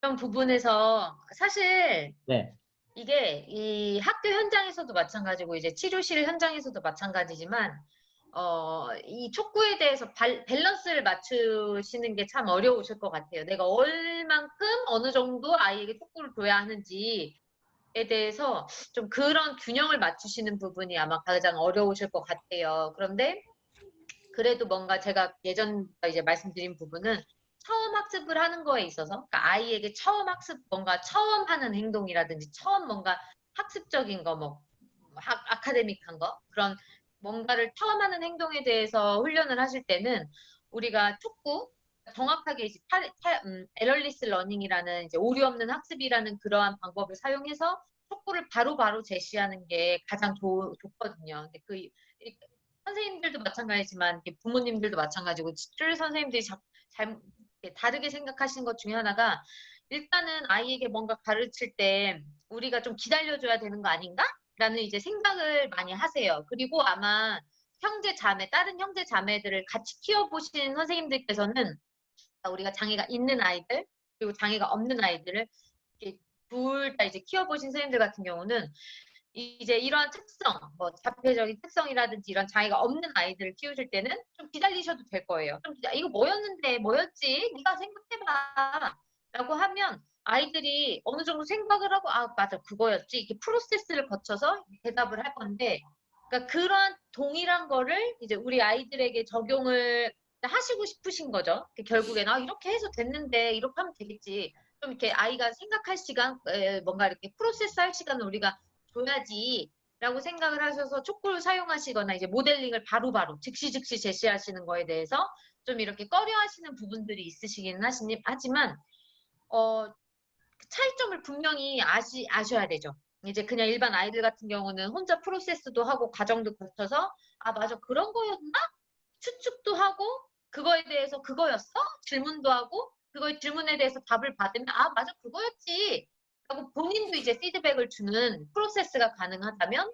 이런 부분에서 사실 네, 이게 이 학교 현장에서도 마찬가지고 이제 치료실 현장에서도 마찬가지지만 이 촉구에 대해서 밸런스를 맞추시는 게 참 어려우실 것 같아요. 내가 얼만큼 어느 정도 아이에게 촉구를 줘야 하는지에 대해서 좀 그런 균형을 맞추시는 부분이 아마 가장 어려우실 것 같아요. 그런데 그래도 뭔가 제가 예전 이제 말씀드린 부분은 처음 학습을 하는 거에 있어서 그러니까 아이에게 처음 학습 뭔가 처음 하는 행동이라든지 처음 뭔가 학습적인 거 뭐 아카데믹한 거 그런 뭔가를 처음 하는 행동에 대해서 훈련을 하실 때는 우리가 촉구 정확하게 이제 에럴리스 러닝이라는 이제 오류 없는 학습이라는 그러한 방법을 사용해서 촉구를 바로바로 제시하는 게 가장 좋거든요. 근데 선생님들도 마찬가지지만 부모님들도 마찬가지고 치료 선생님들이 잘 다르게 생각하시는 것 중에 하나가 일단은 아이에게 뭔가 가르칠 때 우리가 좀 기다려줘야 되는 거 아닌가? 라는 이제 생각을 많이 하세요. 그리고 아마 다른 형제 자매들을 같이 키워보신 선생님들께서는 우리가 장애가 있는 아이들 그리고 장애가 없는 아이들을 둘 다 이제 키워보신 선생님들 같은 경우는 이제 이러한 특성, 뭐 자폐적인 특성이라든지 이런 장애가 없는 아이들을 키우실 때는 좀 기다리셔도 될 거예요. 이거 뭐였는데, 뭐였지? 네가 생각해봐. 라고 하면 아이들이 어느 정도 생각을 하고, 아, 맞아, 그거였지. 이렇게 프로세스를 거쳐서 대답을 할 건데, 그러니까 그러한 동일한 거를 이제 우리 아이들에게 적용을 하시고 싶으신 거죠. 결국에는, 아, 이렇게 해서 됐는데, 이렇게 하면 되겠지. 좀 이렇게 아이가 생각할 시간, 뭔가 이렇게 프로세스 할 시간을 우리가 줘야지라고 생각을 하셔서 촉구를 사용하시거나 이제 모델링을 바로바로 즉시 제시하시는 거에 대해서 좀 이렇게 꺼려 하시는 부분들이 있으시기는 하지만, 그 차이점을 분명히 아셔야 되죠. 이제 그냥 일반 아이들 같은 경우는 혼자 프로세스도 하고 과정도 거쳐서, 아, 맞아, 그런 거였나? 추측도 하고, 그거에 대해서 그거였어? 질문도 하고, 그거의 질문에 대해서 답을 받으면, 아, 맞아, 그거였지. 라고 본인도 이제 피드백을 주는 프로세스가 가능하다면,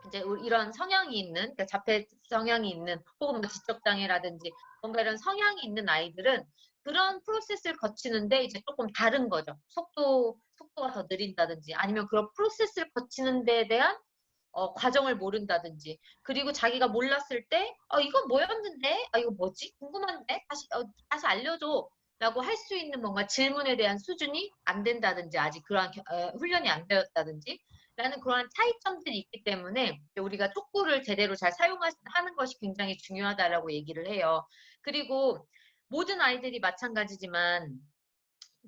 이제 이런 성향이 있는, 그러니까 자폐 성향이 있는, 혹은 뭐 지적장애라든지, 뭔가 이런 성향이 있는 아이들은 그런 프로세스를 거치는데 이제 조금 다른 거죠. 속도가 더 느린다든지, 아니면 그런 프로세스를 거치는 데에 대한 과정을 모른다든지, 그리고 자기가 몰랐을 때, 이건 뭐였는데? 이거 뭐지? 궁금한데? 다시 알려줘. 라고 할 수 있는 뭔가 질문에 대한 수준이 안 된다든지, 아직 그러한 훈련이 안 되었다든지, 라는 그러한 차이점들이 있기 때문에 우리가 촉구를 제대로 잘 사용하는 것이 굉장히 중요하다라고 얘기를 해요. 그리고 모든 아이들이 마찬가지지만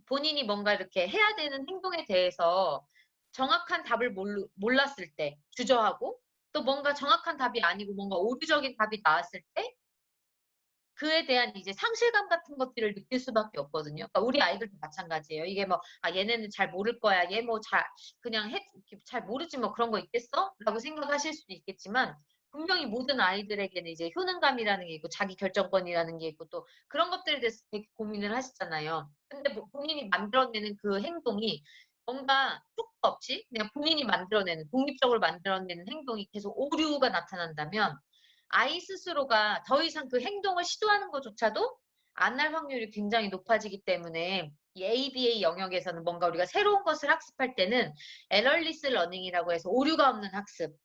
본인이 뭔가 이렇게 해야 되는 행동에 대해서 정확한 답을 몰랐을 때 주저하고 또 뭔가 정확한 답이 아니고 뭔가 오류적인 답이 나왔을 때 그에 대한 이제 상실감 같은 것들을 느낄 수밖에 없거든요. 그러니까 우리 아이들도 마찬가지예요. 이게 뭐, 아, 얘네는 잘 모를 거야. 얘 뭐 그냥 잘 모르지 뭐 그런 거 있겠어? 라고 생각하실 수도 있겠지만, 분명히 모든 아이들에게는 이제 효능감이라는 게 있고, 자기 결정권이라는 게 있고, 또 그런 것들에 대해서 되게 고민을 하시잖아요. 근데 뭐 본인이 만들어내는 그 행동이 뭔가 촉구 없이 그냥 본인이 독립적으로 만들어내는 행동이 계속 오류가 나타난다면, 아이 스스로가 더 이상 그 행동을 시도하는 것조차도 안 할 확률이 굉장히 높아지기 때문에 이 ABA 영역에서는 뭔가 우리가 새로운 것을 학습할 때는 에럴리스 러닝이라고 해서 오류가 없는 학습.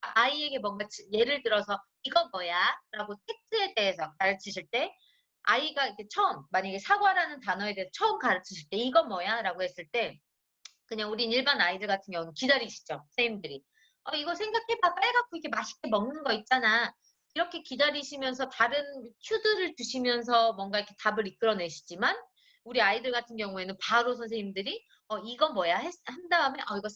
아이에게 뭔가 예를 들어서 이거 뭐야? 라고 텍스트에 대해서 가르치실 때 아이가 이렇게 만약에 사과라는 단어에 대해서 처음 가르치실 때 이거 뭐야? 라고 했을 때 그냥 우린 일반 아이들 같은 경우는 기다리시죠. 선생님들이. 이거 생각해봐. 빨갛고 이렇게 맛있게 먹는 거 있잖아. 이렇게 기다리시면서 다른 큐들을 주시면서 뭔가 이렇게 답을 이끌어내시지만 우리 아이들 같은 경우에는 바로 선생님들이 이거 뭐야? 한 다음에 이거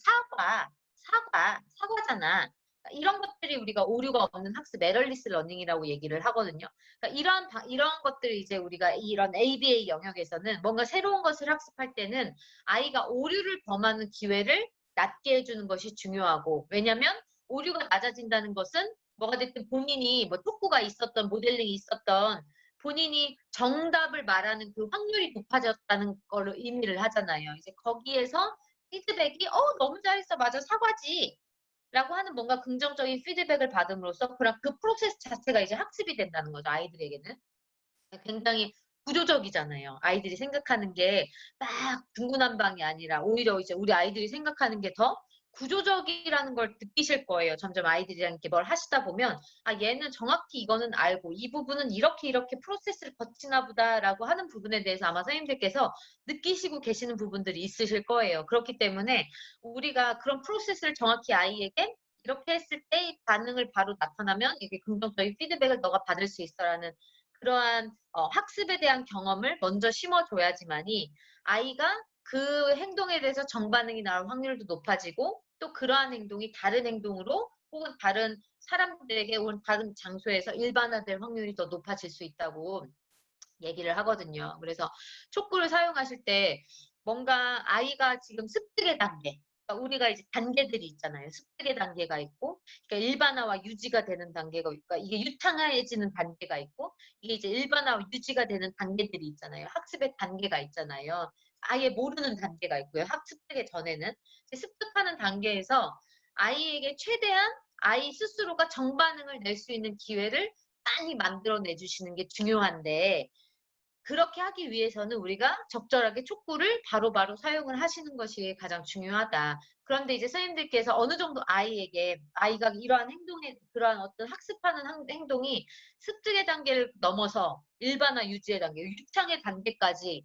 사과잖아. 이런 것들이 우리가 오류가 없는 학습 에럴리스 러닝이라고 얘기를 하거든요. 그러니까 이런 것들을 이제 우리가 이런 ABA 영역에서는 뭔가 새로운 것을 학습할 때는 아이가 오류를 범하는 기회를 낮게 해주는 것이 중요하고, 왜냐면 오류가 낮아진다는 것은 뭐가 됐든 본인이 뭐 촉구가 있었던 모델링이 있었던 본인이 정답을 말하는 그 확률이 높아졌다는 걸 의미를 하잖아요. 이제 거기에서 피드백이 너무 잘했어. 맞아. 사과지. 라고 하는 뭔가 긍정적인 피드백을 받음으로써 그런 그 프로세스 자체가 이제 학습이 된다는 거죠. 아이들에게는. 굉장히 구조적이잖아요. 아이들이 생각하는 게 막 중구난방이 아니라 오히려 이제 우리 아이들이 생각하는 게 더 구조적이라는 걸 느끼실 거예요. 점점 아이들이랑 이렇게 뭘 하시다 보면 아 얘는 정확히 이거는 알고 이 부분은 이렇게 이렇게 프로세스를 거치나 보다라고 하는 부분에 대해서 아마 선생님들께서 느끼시고 계시는 부분들이 있으실 거예요. 그렇기 때문에 우리가 그런 프로세스를 정확히 아이에게 이렇게 했을 때 반응을 바로 나타나면 이게 긍정적인 피드백을 너가 받을 수 있어라는 그러한 학습에 대한 경험을 먼저 심어줘야지만이 아이가 그 행동에 대해서 정반응이 나올 확률도 높아지고 또 그러한 행동이 다른 행동으로 혹은 다른 사람들에게 혹은 다른 장소에서 일반화될 확률이 더 높아질 수 있다고 얘기를 하거든요. 그래서 촉구를 사용하실 때 뭔가 아이가 지금 습득의 단계, 그러니까 우리가 이제 단계들이 있잖아요. 습득의 단계가 있고, 그러니까 일반화와 유지가 되는 단계가 있고, 그러니까 이게 유창해지는 단계가 있고, 이게 이제 일반화와 유지가 되는 단계들이 있잖아요. 학습의 단계가 있잖아요. 아예 모르는 단계가 있고요. 습득의 전에는 습득하는 단계에서 아이에게 최대한 아이 스스로가 정반응을 낼 수 있는 기회를 많이 만들어내 주시는 게 중요한데 그렇게 하기 위해서는 우리가 적절하게 촉구를 바로바로 사용을 하시는 것이 가장 중요하다. 그런데 이제 선생님들께서 어느 정도 아이에게 아이가 이러한 행동에 그러한 어떤 학습하는 행동이 습득의 단계를 넘어서 일반화 유지의 단계, 유창의 단계까지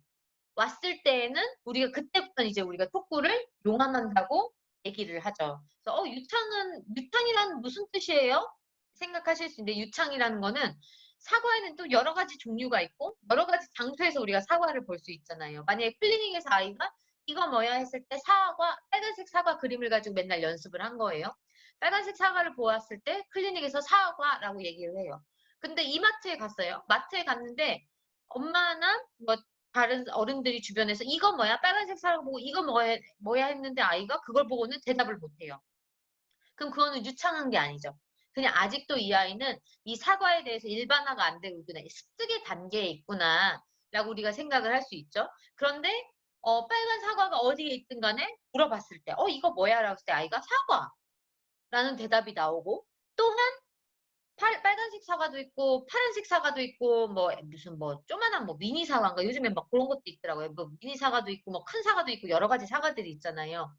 왔을 때에는 우리가 그때부터 이제 우리가 촉구를 용am한다고 얘기를 하죠. 그래서 유창이란 무슨 뜻이에요? 생각하실 수 있는데 유창이라는 거는 사과에는 또 여러 가지 종류가 있고 여러 가지 장소에서 우리가 사과를 볼 수 있잖아요. 만약에 클리닉에서 아이가 이거 뭐야 했을 때 사과, 빨간색 사과 그림을 가지고 맨날 연습을 한 거예요. 빨간색 사과를 보았을 때 클리닉에서 사과라고 얘기를 해요. 근데 이마트에 갔어요. 마트에 갔는데 엄마나 뭐 다른 어른들이 주변에서 이거 뭐야? 빨간색 사과 보고 이거 뭐야 했는데 아이가 그걸 보고는 대답을 못 해요. 그럼 그거는 유창한 게 아니죠. 그냥 아직도 이 아이는 이 사과에 대해서 일반화가 안 되고 있구나. 습득의 단계에 있구나. 라고 우리가 생각을 할 수 있죠. 그런데 빨간 사과가 어디에 있든 간에 물어봤을 때 이거 뭐야? 라고 했을 때 아이가 사과라는 대답이 나오고 또한 빨간색 사과도 있고 파란색 사과도 있고 뭐 무슨 뭐 조만한 뭐 미니 사과인가 요즘에 막 그런 것도 있더라고요. 뭐 미니 사과도 있고 뭐 큰 사과도 있고 여러 가지 사과들이 있잖아요.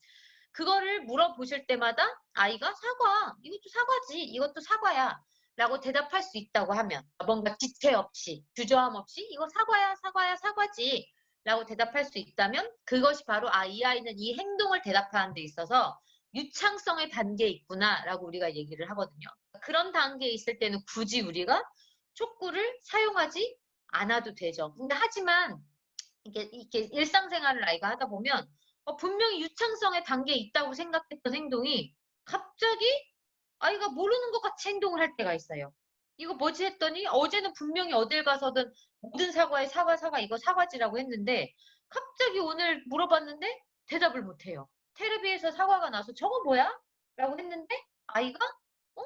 그거를 물어보실 때마다 아이가 사과, 이것도 사과지, 이것도 사과야 라고 대답할 수 있다고 하면 뭔가 지체 없이 주저함 없이 이거 사과야, 사과야, 사과지 라고 대답할 수 있다면 그것이 바로 이 아이는 이 행동을 대답하는 데 있어서 유창성의 단계에 있구나 라고 우리가 얘기를 하거든요. 그런 단계에 있을 때는 굳이 우리가 촉구를 사용하지 않아도 되죠. 근데 하지만 이게 일상생활을 아이가 하다 보면 분명히 유창성의 단계에 있다고 생각했던 행동이 갑자기 아이가 모르는 것 같이 행동을 할 때가 있어요. 이거 뭐지 했더니 어제는 분명히 어딜 가서든 모든 사과에 사과 이거 사과지라고 했는데 갑자기 오늘 물어봤는데 대답을 못해요. 테레비에서 사과가 나서 저거 뭐야? 라고 했는데 아이가 어?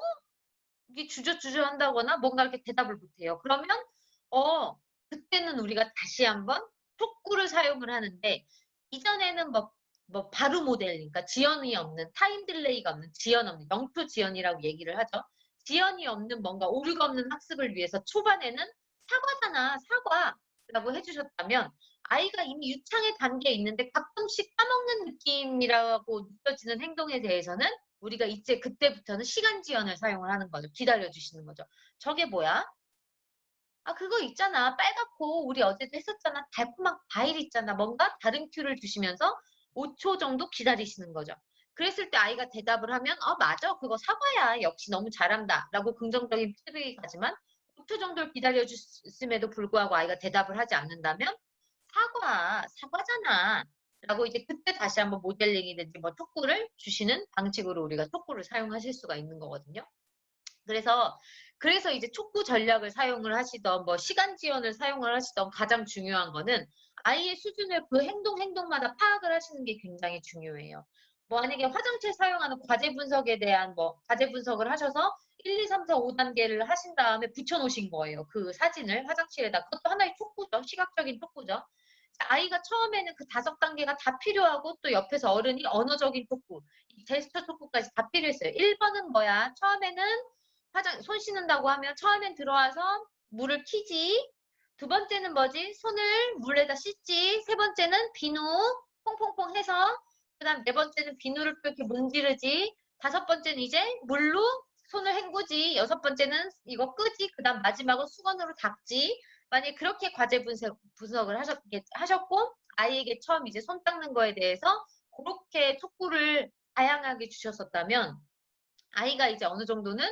이게 주저주저 한다거나 뭔가 이렇게 대답을 못해요. 그러면 그때는 우리가 다시 한번 촉구를 사용을 하는데 이전에는 뭐 바로 모델, 그러니까 지연이 없는 타임 딜레이가 없는 지연 없는 영투 지연이라고 얘기를 하죠. 지연이 없는 뭔가 오류가 없는 학습을 위해서 초반에는 사과잖아, 사과라고 해주셨다면 아이가 이미 유창의 단계에 있는데 가끔씩 까먹는 느낌이라고 느껴지는 행동에 대해서는 우리가 이제 그때부터는 시간 지연을 사용을 하는 거죠. 기다려 주시는 거죠. 저게 뭐야? 아, 그거 있잖아. 빨갛고 우리 어제도 했었잖아. 달콤한 과일 있잖아. 뭔가 다른 큐를 주시면서 5초 정도 기다리시는 거죠. 그랬을 때 아이가 대답을 하면 맞아. 그거 사과야. 역시 너무 잘한다. 라고 긍정적인 피드백이 가지만 5초 정도를 기다려 줬음에도 불구하고 아이가 대답을 하지 않는다면 사과잖아. 라고 이제 그때 다시 한번 모델링이든지 뭐 촉구를 주시는 방식으로 우리가 촉구를 사용하실 수가 있는 거거든요. 그래서 이제 촉구 전략을 사용을 하시던 뭐 시간 지연을 사용을 하시던 가장 중요한 거는 아이의 수준을 그 행동마다 파악을 하시는 게 굉장히 중요해요. 뭐 만약에 화장실 사용하는 과제 분석에 대한 뭐 과제 분석을 하셔서 1, 2, 3, 4, 5단계를 하신 다음에 붙여놓으신 거예요. 그 사진을 화장실에다. 그것도 하나의 촉구죠. 시각적인 촉구죠. 아이가 처음에는 그 5단계가 다 필요하고 또 옆에서 어른이 언어적인 촉구, 제스처 촉구까지 다 필요했어요. 1번은 뭐야? 처음에는 손 씻는다고 하면 처음엔 들어와서 물을 켜지. 두 번째는 뭐지? 손을 물에다 씻지. 세 번째는 비누 퐁퐁퐁 해서 그다음 네 번째는 비누를 또 이렇게 문지르지. 다섯 번째는 이제 물로 손을 헹구지. 여섯 번째는 이거 끄지. 그다음 마지막은 수건으로 닦지. 만약에 그렇게 과제 분석을 하셨고 아이에게 처음 이제 손 닦는 거에 대해서 그렇게 촉구를 다양하게 주셨었다면 아이가 이제 어느 정도는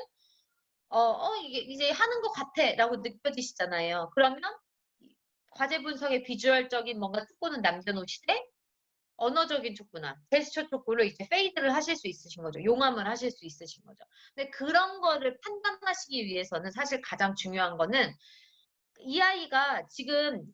이게 이제 하는 것 같아 라고 느껴지시잖아요. 그러면 과제 분석의 비주얼적인 뭔가 촉구는 남겨놓으시되 언어적인 촉구나 제스처 촉구를 이제 페이드를 하실 수 있으신 거죠. 용암을 하실 수 있으신 거죠. 근데 그런 거를 판단하시기 위해서는 사실 가장 중요한 거는 이 아이가 지금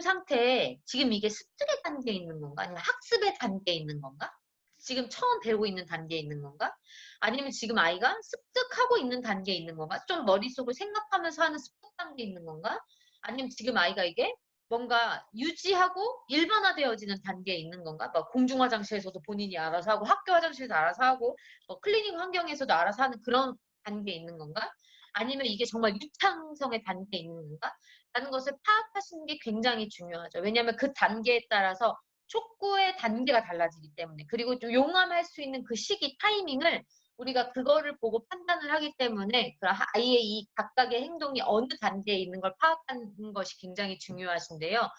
상태에 지금 이게 습득의 단계에 있는 건가? 아니면 학습의 단계에 있는 건가? 지금 처음 배우고 있는 단계에 있는 건가? 아니면 지금 아이가 습득하고 있는 단계에 있는 건가? 좀 머릿속을 생각하면서 하는 습득 단계에 있는 건가? 아니면 지금 아이가 이게 뭔가 유지하고 일반화되어지는 단계에 있는 건가? 막 공중 화장실에서도 본인이 알아서 하고 학교 화장실에서 알아서 하고 뭐 클리닉 환경에서도 알아서 하는 그런 단계에 있는 건가? 아니면 이게 정말 유창성의 단계에 있는 건가? 라는 것을 파악하시는 게 굉장히 중요하죠. 왜냐하면 그 단계에 따라서 촉구의 단계가 달라지기 때문에 그리고 좀 용암할 수 있는 그 시기 타이밍을 우리가 그거를 보고 판단을 하기 때문에 그 아이의 이 각각의 행동이 어느 단계에 있는 걸 파악하는 것이 굉장히 중요하신데요.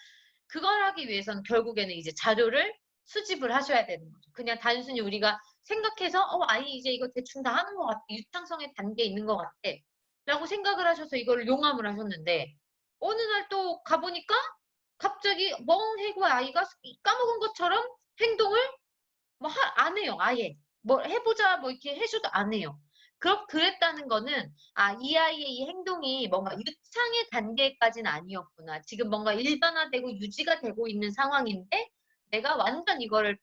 그걸 하기 위해서는 결국에는 이제 자료를 수집을 하셔야 되는 거죠. 그냥 단순히 우리가 생각해서 아이 이제 이거 대충 다 하는 것 같아. 유창성의 단계에 있는 것 같아. 라고 생각을 하셔서 이걸 용암을 하셨는데 어느 날 또 가보니까 갑자기 멍해고 아이가 까먹은 것처럼 행동을 뭐 안 해요. 아예. 뭐 해보자 뭐 이렇게 해줘도 안 해요. 그랬다는 거는 이 아이의 이 행동이 뭔가 유창의 단계까지는 아니었구나. 지금 뭔가 일반화되고 유지가 되고 있는 상황인데 내가 완전 이거를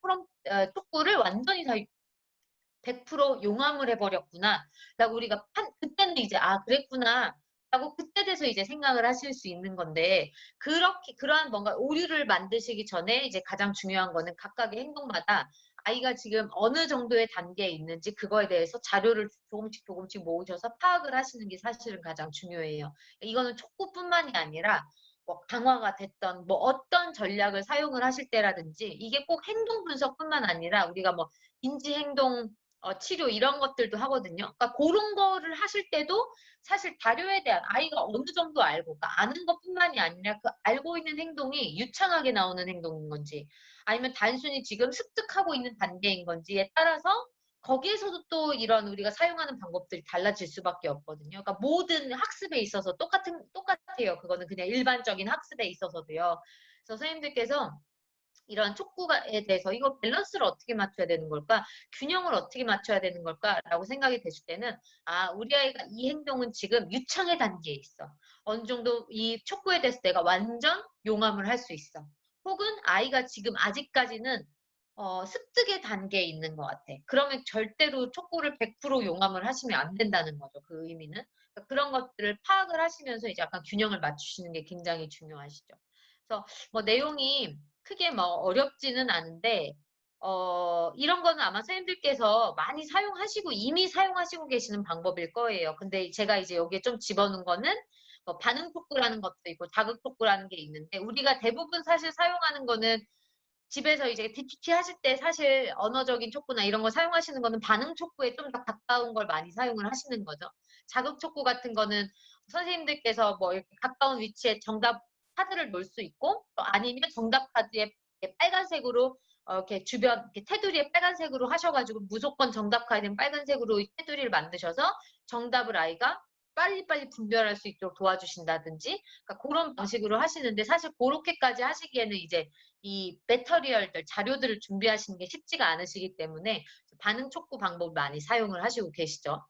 촉구를 완전히 다 100% 용암을 해버렸구나. 라고 우리가 그때는 이제 그랬구나. 라고 그때 돼서 이제 생각을 하실 수 있는 건데 그러한 뭔가 오류를 만드시기 전에 이제 가장 중요한 거는 각각의 행동마다 아이가 지금 어느 정도의 단계에 있는지 그거에 대해서 자료를 조금씩 모으셔서 파악을 하시는 게 사실은 가장 중요해요. 이거는 촉구뿐만이 아니라 뭐 강화가 됐던 뭐 어떤 전략을 사용을 하실 때라든지 이게 꼭 행동 분석뿐만 아니라 우리가 뭐 인지행동 치료 이런 것들도 하거든요. 그러니까 그런 거를 하실 때도 사실 자료에 대한 아이가 어느 정도 알고, 그러니까 아는 것뿐만이 아니라 그 알고 있는 행동이 유창하게 나오는 행동인 건지, 아니면 단순히 지금 습득하고 있는 단계인 건지에 따라서 거기에서도 또 이런 우리가 사용하는 방법들이 달라질 수밖에 없거든요. 그러니까 모든 학습에 있어서 똑같아요. 그거는 그냥 일반적인 학습에 있어서도요. 그래서 선생님들께서 이러한 촉구에 대해서 이거 밸런스를 어떻게 맞춰야 되는 걸까? 균형을 어떻게 맞춰야 되는 걸까라고 생각이 되실 때는 우리 아이가 이 행동은 지금 유창의 단계에 있어. 어느 정도 이 촉구에 대해서 내가 완전 용암을 할 수 있어. 혹은 아이가 지금 아직까지는 습득의 단계에 있는 것 같아. 그러면 절대로 촉구를 100% 용암을 하시면 안 된다는 거죠. 그 의미는. 그러니까 그런 것들을 파악을 하시면서 이제 약간 균형을 맞추시는 게 굉장히 중요하시죠. 그래서 뭐 내용이 크게 뭐 어렵지는 않은데 이런 거는 아마 선생님들께서 많이 사용하시고 이미 사용하시고 계시는 방법일 거예요. 근데 제가 이제 여기에 좀 집어넣은 거는 반응 촉구라는 것도 있고 자극 촉구라는 게 있는데 우리가 대부분 사실 사용하는 거는 집에서 이제 DTT 하실 때 사실 언어적인 촉구나 이런 거 사용하시는 거는 반응 촉구에 좀 더 가까운 걸 많이 사용을 하시는 거죠. 자극 촉구 같은 거는 선생님들께서 뭐 이렇게 가까운 위치에 정답 카드를 놓을 수 있고 또 아니면 정답 카드에 이렇게 빨간색으로 이렇게 주변 이렇게 테두리에 빨간색으로 하셔가지고 무조건 정답 카드는 빨간색으로 테두리를 만드셔서 정답을 아이가 빨리빨리 분별할 수 있도록 도와주신다든지 그러니까 그런 방식으로 하시는데 사실 그렇게까지 하시기에는 이제 이 매터리얼들, 자료들을 준비하시는 게 쉽지가 않으시기 때문에 반응 촉구 방법을 많이 사용을 하시고 계시죠.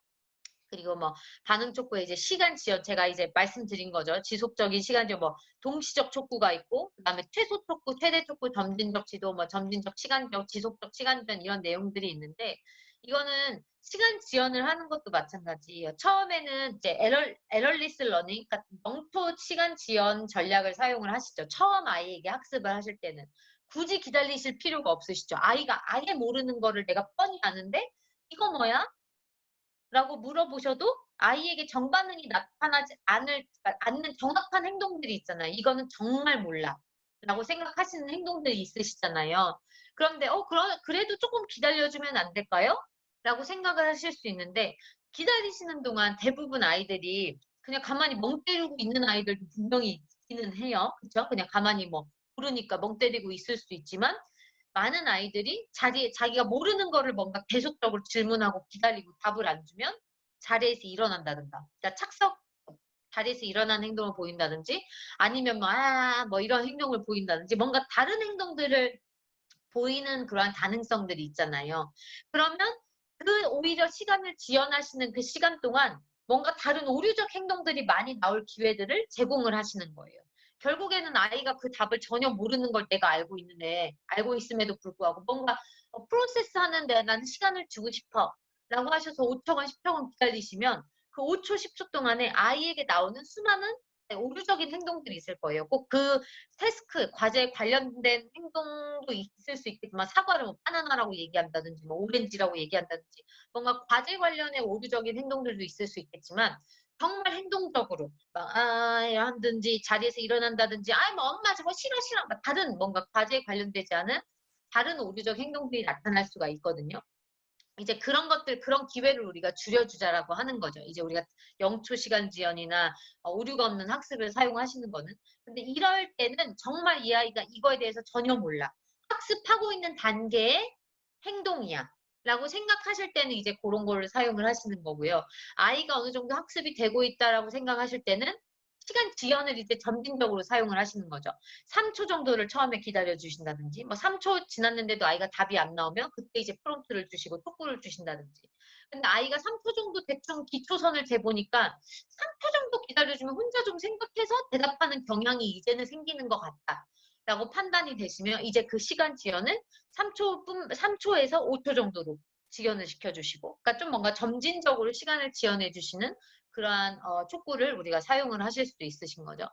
그리고 뭐 반응 촉구에 이제 시간 지연 제가 이제 말씀드린 거죠. 지속적인 시간 지연 뭐 동시적 촉구가 있고 그다음에 최소 촉구, 최대 촉구, 점진적 지도, 뭐 점진적 시간적, 지속적 시간 지연 이런 내용들이 있는데 이거는 시간 지연을 하는 것도 마찬가지예요. 처음에는 이제 에럴리스 러닝, 그러니까 영토 시간 지연 전략을 사용을 하시죠. 처음 아이에게 학습을 하실 때는 굳이 기다리실 필요가 없으시죠. 아이가 아예 모르는 거를 내가 뻔히 아는데 이거 뭐야? 라고 물어보셔도 아이에게 정반응이 나타나지 않는 정확한 행동들이 있잖아요. 이거는 정말 몰라. 라고 생각하시는 행동들이 있으시잖아요. 그런데, 그래도 조금 기다려주면 안 될까요? 라고 생각을 하실 수 있는데, 기다리시는 동안 대부분 아이들이 그냥 가만히 멍 때리고 있는 아이들도 분명히 있기는 해요. 그쵸? 그냥 가만히 뭐, 모르니까 멍 때리고 있을 수 있지만, 많은 아이들이 자기가 모르는 거를 뭔가 계속적으로 질문하고 기다리고 답을 안 주면 자리에서 일어난다든가. 그러니까 자리에서 일어나는 행동을 보인다든지 아니면 뭐 이런 행동을 보인다든지 뭔가 다른 행동들을 보이는 그러한 가능성들이 있잖아요. 그러면 오히려 시간을 지연하시는 그 시간 동안 뭔가 다른 오류적 행동들이 많이 나올 기회들을 제공을 하시는 거예요. 결국에는 아이가 그 답을 전혀 모르는 걸 내가 알고 있는데, 알고 있음에도 불구하고 뭔가 프로세스 하는데 나는 시간을 주고 싶어. 라고 하셔서 5초간 10초간 기다리시면 그 5초, 10초 동안에 아이에게 나오는 수많은 오류적인 행동들이 있을 거예요. 꼭 그 태스크, 과제에 관련된 행동도 있을 수 있겠지만 사과를 뭐 바나나라고 얘기한다든지 뭐 오렌지라고 얘기한다든지 뭔가 과제 관련의 오류적인 행동들도 있을 수 있겠지만 정말 행동적으로 한든지 자리에서 일어난다든지 뭐 엄마 저거 싫어 싫어 다른 뭔가 과제에 관련되지 않은 다른 오류적 행동들이 나타날 수가 있거든요. 이제 그런 기회를 우리가 줄여주자라고 하는 거죠. 이제 우리가 0초 시간 지연이나 오류가 없는 학습을 사용하시는 거는. 근데 이럴 때는 정말 이 아이가 이거에 대해서 전혀 몰라. 학습하고 있는 단계의 행동이야. 라고 생각하실 때는 이제 그런 거를 사용을 하시는 거고요. 아이가 어느 정도 학습이 되고 있다라고 생각하실 때는 시간 지연을 이제 점진적으로 사용을 하시는 거죠. 3초 정도를 처음에 기다려 주신다든지, 뭐 3초 지났는데도 아이가 답이 안 나오면 그때 이제 프롬프트를 주시고 톡구를 주신다든지. 근데 아이가 3초 정도 대충 기초선을 재보니까 3초 정도 기다려주면 혼자 좀 생각해서 대답하는 경향이 이제는 생기는 것 같다. 라고 판단이 되시면 이제 그 시간 지연을 3초에서 5초 정도로 지연을 시켜주시고, 그러니까 좀 뭔가 점진적으로 시간을 지연해 주시는 그러한 촉구를 우리가 사용을 하실 수도 있으신 거죠.